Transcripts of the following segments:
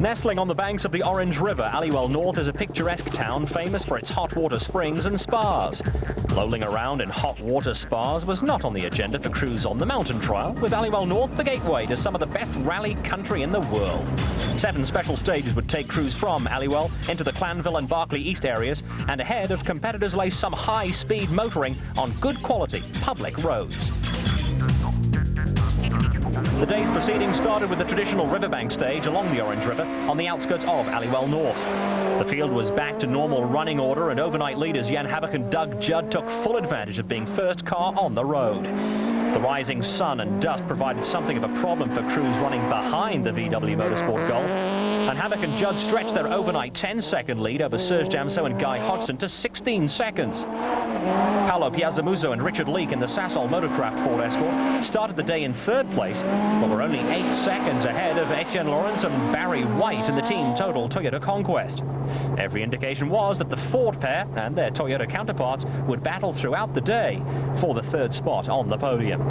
Nestling on the banks of the Orange River, Aliwal North is a picturesque town famous for its hot water springs and spas. Lolling around in hot water spas was not on the agenda for crews on the mountain trial, with Aliwal North the gateway to some of the best rally country in the world. 7 special stages would take crews from Aliwal into the Clanville and Barclay East areas, and ahead of competitors lay some high-speed motoring on good quality public roads. The day's proceedings started with the traditional riverbank stage along the Orange River on the outskirts of Aliwal North. The field was back to normal running order, and overnight leaders Jan Habak and Doug Judd took full advantage of being first car on the road. The rising sun and dust provided something of a problem for crews running behind the VW Motorsport Golf, and Habak and Judd stretched their overnight 10-second lead over Serge Damso and Guy Hodgson to 16 seconds. Paolo Piazzamuso and Richard Leake in the Sasol Motorcraft Ford Escort started the day in 3rd place, but were only 8 seconds ahead of Etienne Lawrence and Barry White in the team total Toyota Conquest. Every indication was that the Ford pair and their Toyota counterparts would battle throughout the day for the 3rd spot on the podium.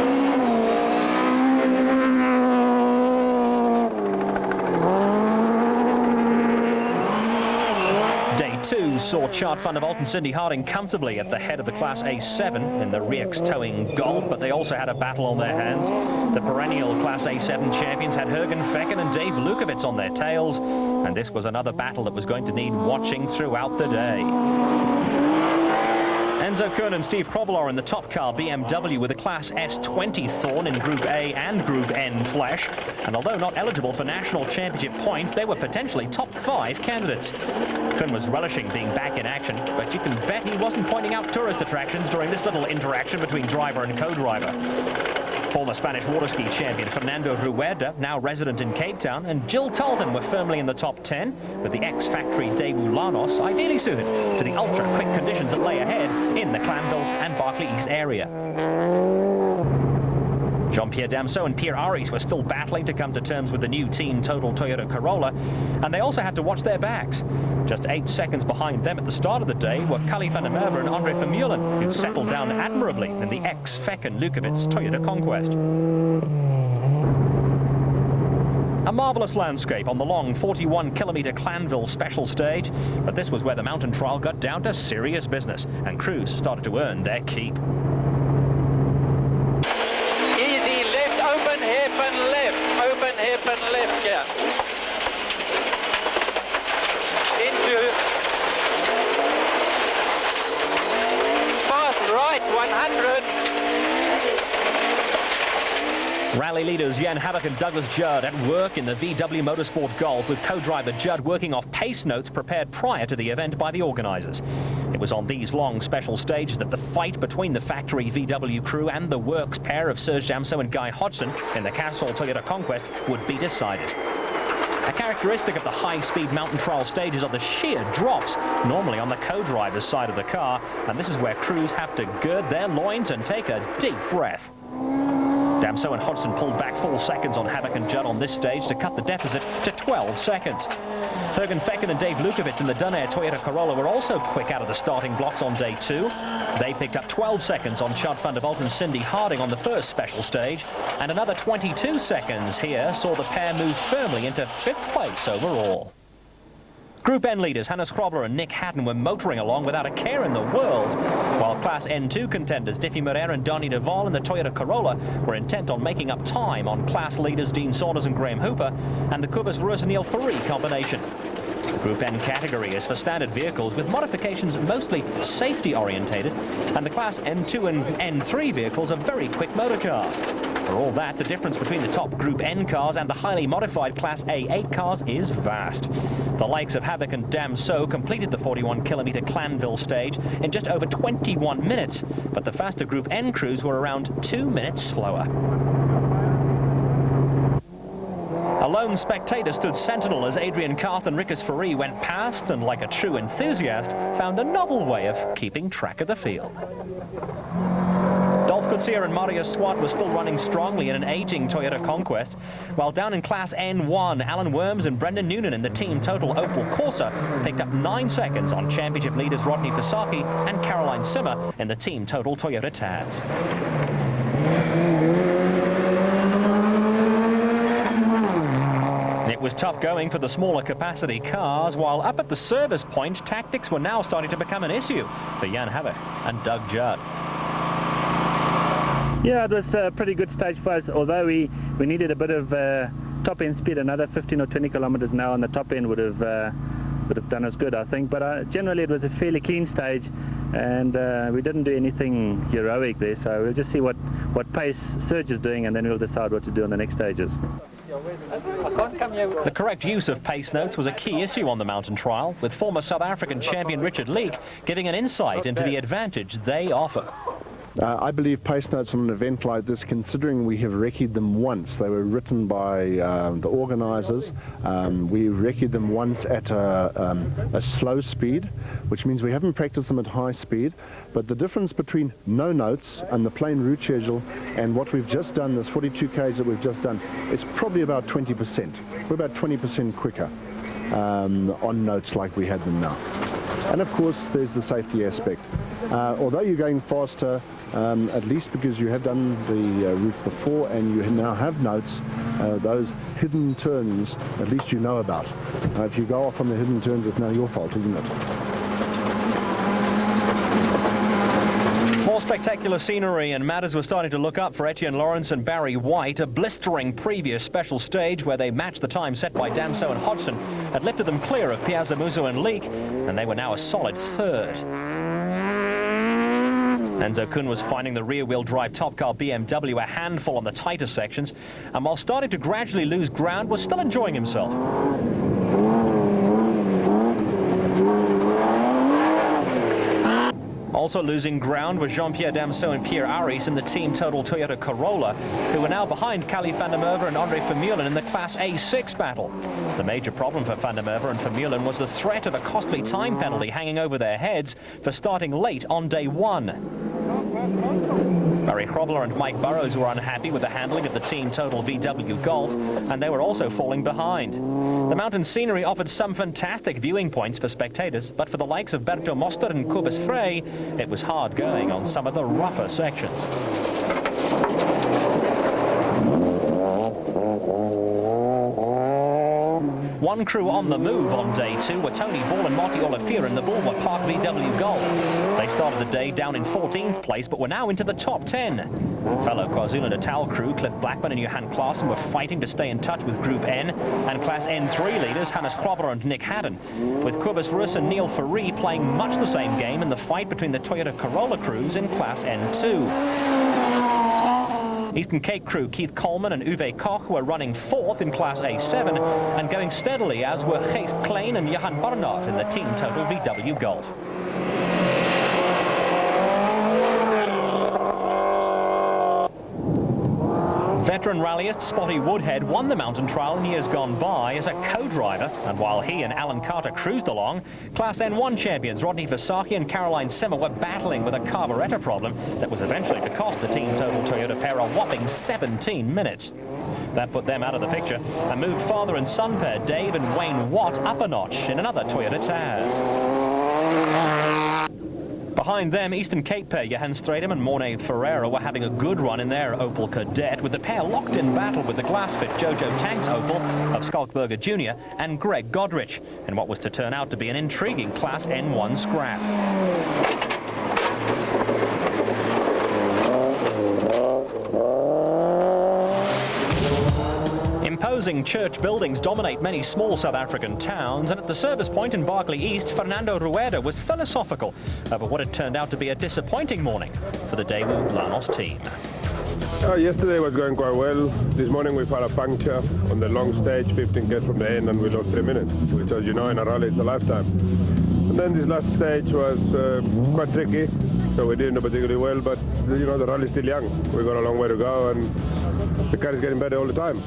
Day 2 saw Chart van der Walt and Cindy Harding comfortably at the head of the Class A7 in the Riex Towing Golf, but they also had a battle on their hands. The perennial Class A7 champions had Jürgen Fecken and Dave Lukowitz on their tails, and this was another battle that was going to need watching throughout the day. Enzo Kuhn and Steve Krobler in the top car BMW with a Class S20 Thorn in Group A and Group N Flash, and although not eligible for national championship points, they were potentially top 5 candidates. Kuhn was relishing being back in action, but you can bet he wasn't pointing out tourist attractions during this little interaction between driver and co-driver. Former Spanish water ski champion Fernando Rueda, now resident in Cape Town, and Jill Tolton were firmly in the top 10, with the ex-factory Daewoo Lanos ideally suited to the ultra-quick conditions that lay ahead in the Clanville and Barclay East area. Jean-Pierre Damso and Pierre Aris were still battling to come to terms with the new team total Toyota Corolla, and they also had to watch their backs. Just 8 seconds behind them at the start of the day were Cully van der Merwe and Andre Vermeulen, who settled down admirably in the ex-Fecken Lukowitz Toyota Conquest. A marvellous landscape on the long 41-kilometre Clanville special stage, but this was where the mountain trial got down to serious business, and crews started to earn their keep. Easy left, open hip and left, yeah. Into fast right, 100. Rally leaders Jan Habak and Douglas Judd at work in the VW Motorsport Golf, with co-driver Judd working off pace notes prepared prior to the event by the organisers. It was on these long special stages that the fight between the factory VW crew and the works pair of Serge Damso and Guy Hodgson in the Castrol Toyota Conquest would be decided. A characteristic of the high-speed mountain trial stages are the sheer drops, normally on the co-driver's side of the car, and this is where crews have to gird their loins and take a deep breath. Damso and Hodgson pulled back 4 seconds on Habak and Judd on this stage to cut the deficit to 12 seconds. Jürgen Fecken and Dave Lukowitz in the Dunair Toyota Corolla were also quick out of the starting blocks on day 2. They picked up 12 seconds on Chart van der Walt and Cindy Harding on the first special stage, and another 22 seconds here saw the pair move firmly into 5th place overall. Group N leaders Hannes Krobler and Nick Hatton were motoring along without a care in the world, while Class N2 contenders Diffie Moreira and Donny Duval in the Toyota Corolla were intent on making up time on class leaders Dean Saunders and Graham Hooper and the Cubis Rosenil Ferrari combination. The Group N category is for standard vehicles with modifications mostly safety orientated, and the Class N2 and N3 vehicles are very quick motor cars. For all that, the difference between the top Group N cars and the highly modified Class A8 cars is vast. The likes of Habak and Damso completed the 41-kilometre Clanville stage in just over 21 minutes, but the faster Group N crews were around 2 minutes slower. A lone spectator stood sentinel as Adrian Karth and Rickers Ferrari went past and, like a true enthusiast, found a novel way of keeping track of the field. Dolph Coetzee and Mario Swart were still running strongly in an aging Toyota Conquest, while down in Class N1, Alan Worms and Brendan Noonan in the team total Opel Corsa picked up 9 seconds on championship leaders Rodney Fasaki and Caroline Simmer in the team total Toyota Taz. It was tough going for the smaller capacity cars, while up at the service point, tactics were now starting to become an issue for Jan Havik and Doug Judd. Yeah, it was a pretty good stage for us, although we needed a bit of top end speed. Another 15 or 20 kilometers an hour on the top end would have done us good, I think. But generally it was a fairly clean stage, and we didn't do anything heroic there, so we'll just see what pace Serge is doing, and then we'll decide what to do on the next stages. The correct use of pace notes was a key issue on the mountain trial, with former South African champion Richard Leek giving an insight into the advantage they offer. I believe pace notes on an event like this, considering we have recce'd them once, they were written by the organisers. We recce'd them once at a slow speed, which means we haven't practiced them at high speed. But the difference between no notes and the plain route schedule and what we've just done, this 42 km that we've just done, is probably about 20%. We're about 20% quicker on notes like we had them now. And of course, there's the safety aspect. Although you're going faster, at least because you have done the route before and you now have notes, those hidden turns, at least you know about. If you go off on the hidden turns, it's now your fault, isn't it? More spectacular scenery and matters were starting to look up for Etienne Lawrence and Barry White. A blistering previous special stage where they matched the time set by Damso and Hodgson had lifted them clear of Piazza Musso and Leek, and they were now a solid third. Enzo Kuhn was finding the rear-wheel drive top car BMW a handful on the tighter sections, and while starting to gradually lose ground, was still enjoying himself. Also losing ground was Jean-Pierre Damso and Pierre Aris in the team total Toyota Corolla, who were now behind Callie van der Merwe and Andre Vermeulen in the Class A6 battle. The major problem for van der Merwe and Vermeulen was the threat of a costly time penalty hanging over their heads for starting late on day one. Barry Krobler and Mike Burrows were unhappy with the handling of the team total VW Golf, and they were also falling behind. The mountain scenery offered some fantastic viewing points for spectators, but for the likes of Berto Moster and Cobus Frey, it was hard going on some of the rougher sections. One crew on the move on day two were Tony Ball and Marty Oliveira in the Bulwer Park VW Golf. They started the day down in 14th place, but were now into the top 10. Fellow KwaZulu-Natal crew Cliff Blackman and Johan Klaassen were fighting to stay in touch with Group N and Class N3 leaders Hannes Krobler and Nick Haddon, with Cobus Rus and Neil Ferree playing much the same game in the fight between the Toyota Corolla crews in Class N2. Eastern Cape crew Keith Coleman and Uwe Koch were running fourth in Class A7 and going steadily, as were Gijs Klein and Johan Barnard in the team total VW Golf. Veteran rallyist Spotty Woodhead won the mountain trial in years gone by as a co-driver, and while he and Alan Carter cruised along, Class N1 champions Rodney Versace and Caroline Simmer were battling with a carburetor problem that was eventually to cost the team total Toyota pair a whopping 17 minutes. That put them out of the picture and moved father and son pair Dave and Wayne Watt up a notch in another Toyota Taz. Behind them, Eastern Cape pair Johan Stradum and Mornay Ferreira were having a good run in their Opel Kadett, with the pair locked in battle with the glass-fit Jojo Tanks Opel of Skalkberger Jr. and Greg Godrich, in what was to turn out to be an intriguing Class N1 scrap. Imposing church buildings dominate many small South African towns, and at the service point in Berkeley East, Fernando Rueda was philosophical over what had turned out to be a disappointing morning for the Daewoo Lanos team. Yesterday was going quite well. This morning we've had a puncture on the long stage, 15K from the end, and we lost 3 minutes, which, as you know, in a rally it's a lifetime. And then this last stage was quite tricky, so we didn't do particularly well, but you know, the rally's still young. We've got a long way to go, and the car is getting better all the time.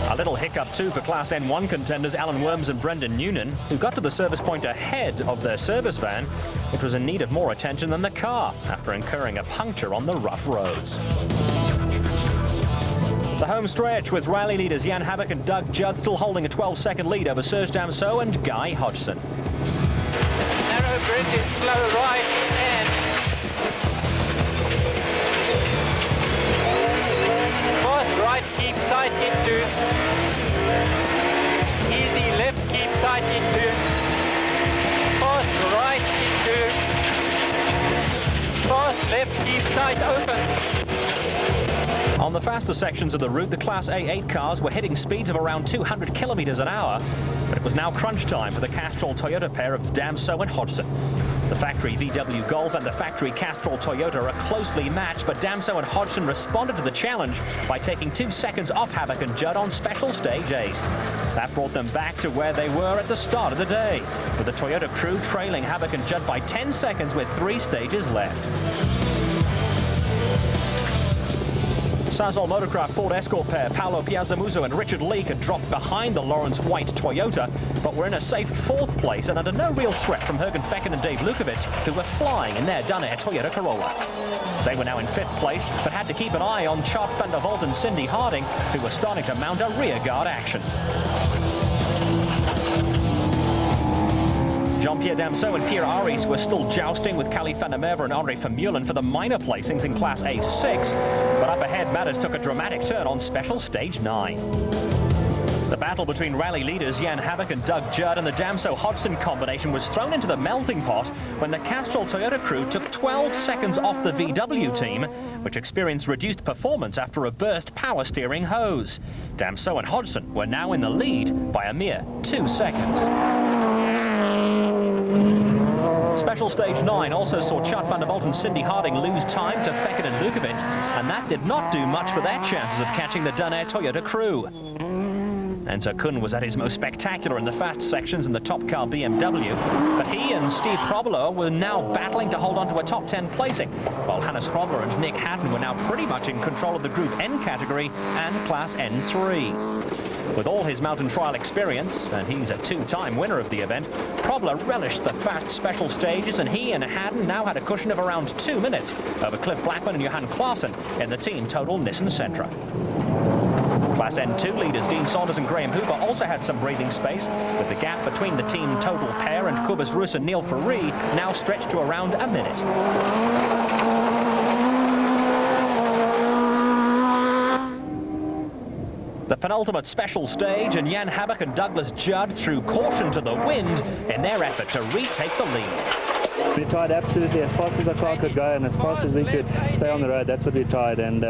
A little hiccup too for Class N1 contenders Alan Worms and Brendan Noonan, who got to the service point ahead of their service van, which was in need of more attention than the car after incurring a puncture on the rough roads. The home stretch with rally leaders Jan Havik and Doug Judd still holding a 12-second lead over Serge Damso and Guy Hodgson. Narrow bridge is slow right and right, keep tight into tight, open. On the faster sections of the route, the Class A8 cars were hitting speeds of around 200 kilometers an hour, but it was now crunch time for the Castrol Toyota pair of Damso and Hodgson. The factory VW Golf and the factory Castrol Toyota are closely matched, but Damso and Hodgson responded to the challenge by taking 2 seconds off Havoc and Judd on special stage 8. That brought them back to where they were at the start of the day, with the Toyota crew trailing Havoc and Judd by 10 seconds with 3 stages left. Sasol Motorcraft Ford Escort pair Paolo Piazzamuso and Richard Leake had dropped behind the Lawrence White Toyota, but were in a safe 4th place and under no real threat from Jürgen Fecken and Dave Lukovic, who were flying in their Dunare Toyota Corolla. They were now in 5th place, but had to keep an eye on Chart van der Walt and Cindy Harding, who were starting to mount a rearguard action. Jean-Pierre Damso and Pierre Aris were still jousting with Callie van der Merwe and Henri Vermeulen for the minor placings in Class A6, but up ahead matters took a dramatic turn on special stage 9. The battle between rally leaders Jan Havoc and Doug Judd and the Damso-Hodgson combination was thrown into the melting pot when the Castrol Toyota crew took 12 seconds off the VW team, which experienced reduced performance after a burst power steering hose. Damso and Hodgson were now in the lead by a mere 2 seconds. Special stage 9 also saw Chart van der Walt and Cindy Harding lose time to Fecken and Lukovic, and that did not do much for their chances of catching the Dunare Toyota crew. Enzo Kuhn was at his most spectacular in the fast sections in the top car BMW, but he and Steve Probler were now battling to hold on to a top 10 placing, while Hannes Hrobler and Nick Hatton were now pretty much in control of the Group N category and Class N3. With all his mountain trial experience, and he's a 2-time winner of the event, Probler relished the fast special stages, and he and Haddon now had a cushion of around 2 minutes over Cliff Blackman and Johan Claassen in the team total Nissan Sentra. Class N2 leaders Dean Saunders and Graham Hooper also had some breathing space, with the gap between the team total pair and Kubus Rus and Neil Ferree now stretched to around a minute. The penultimate special stage, and Jan Havoc and Douglas Judd threw caution to the wind in their effort to retake the lead. We tried absolutely as fast as the car could go and as fast as we could stay on the road. That's what we tried, and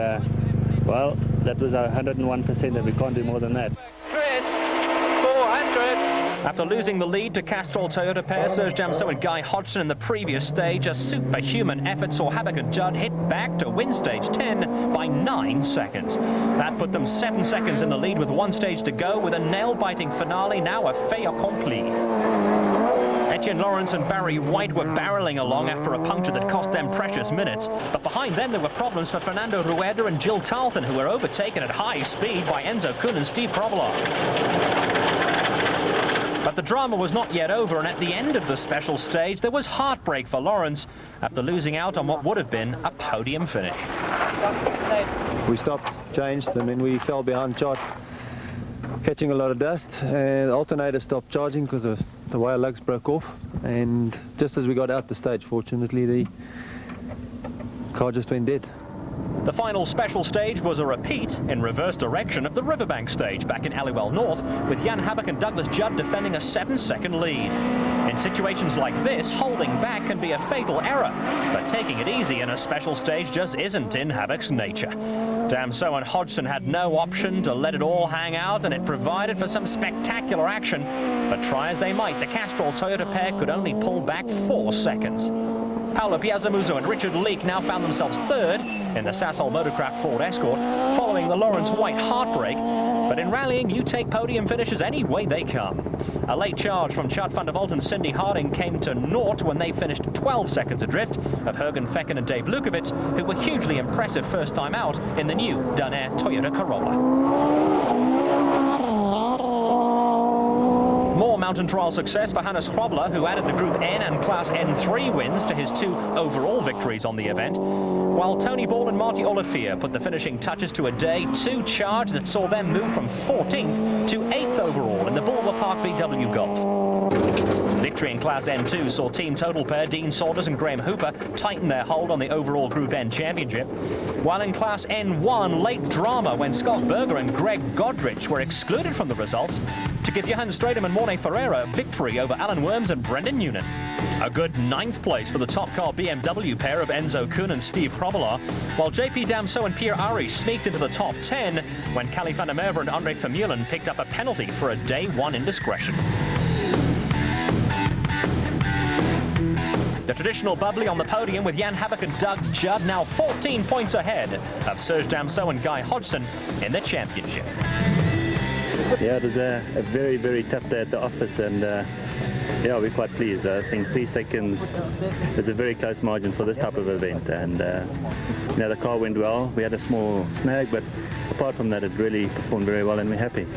well, that was 101%, and we can't do more than that. 400. After losing the lead to Castrol Toyota pair Serge Damso and Guy Hodgson in the previous stage, a superhuman effort saw Havoc and Judd hit back to win stage 10 by 9 seconds. That put them 7 seconds in the lead with 1 stage to go, with a nail-biting finale now a fait accompli. Etienne Lawrence and Barry White were barreling along after a puncture that cost them precious minutes, but behind them there were problems for Fernando Rueda and Jill Tarleton, who were overtaken at high speed by Enzo Kuhn and Steve Probler. But the drama was not yet over, and at the end of the special stage there was heartbreak for Lawrence after losing out on what would have been a podium finish. We stopped, changed, and then we fell behind Chart, catching a lot of dust, and the alternator stopped charging because of the wire lugs broke off, and just as we got out the stage, fortunately, the car just went dead. The final special stage was a repeat in reverse direction of the Riverbank stage back in Aliwell North, with Jan Havoc and Douglas Judd defending a 7-second lead. In situations like this, holding back can be a fatal error, but taking it easy in a special stage just isn't in Havoc's nature. Damso and Hodgson had no option to let it all hang out, and it provided for some spectacular action, but try as they might, the Castrol Toyota pair could only pull back 4 seconds. Paolo Piazzamuso and Richard Leake now found themselves third in the Sasol Motorcraft Ford Escort, following the Lawrence White heartbreak. But in rallying, you take podium finishes any way they come. A late charge from Chart van der Walt and Cindy Harding came to naught when they finished 12 seconds adrift of Jürgen Fecken and Dave Lukovic, who were hugely impressive first time out in the new Dunare Toyota Corolla. More mountain trial success for Hannes Hrobler, who added the Group N and Class N3 wins to his 2 overall victories on the event, while Tony Ball and Marty Olivier put the finishing touches to a day 2 charge that saw them move from 14th to 8th overall in the Bulwer Park VW Golf. Victory in Class N2 saw team total pair Dean Saunders and Graham Hooper tighten their hold on the overall Group N championship. While in Class N1, late drama when Scott Berger and Greg Godrich were excluded from the results to give Johan Stratum and Morne Ferreira victory over Alan Worms and Brendan Noonan. A good 9th place for the top car BMW pair of Enzo Kuhn and Steve Krobelaar, while JP Damso and Pierre Ari sneaked into the top 10 when Callie van der Merwe and Andre Vermeulen picked up a penalty for a day 1 indiscretion. The traditional bubbly on the podium with Jan Havok and Doug Judd now 14 points ahead of Serge Damso and Guy Hodgson in the championship. Yeah, it was a very, very tough day at the office, and yeah, we're quite pleased. I think 3 seconds is a very close margin for this type of event, and you know, the car went well. We had a small snag, but apart from that, it really performed very well, and we're happy.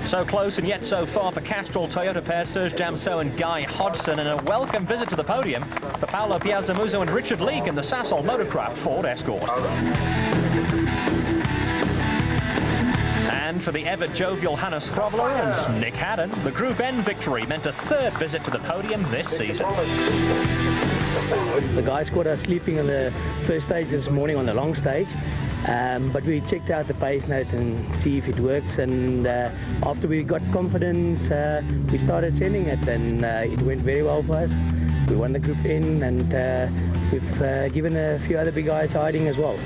So close and yet so far for Castrol Toyota pair Serge Damso and Guy Hodgson, and a welcome visit to the podium for Paolo Piazzamuso and Richard Leake in the Sasol Motorcraft Ford Escort. And for the ever jovial Hannes Krobelaar and Nick Haddon, the Group N victory meant a 3rd visit to the podium this season. The guys caught us sleeping on the first stage this morning on the long stage, but we checked out the pace notes and see if it works, and after we got confidence we started sending it, and it went very well for us. We won the Group N, and we've given a few other big guys hiding as well.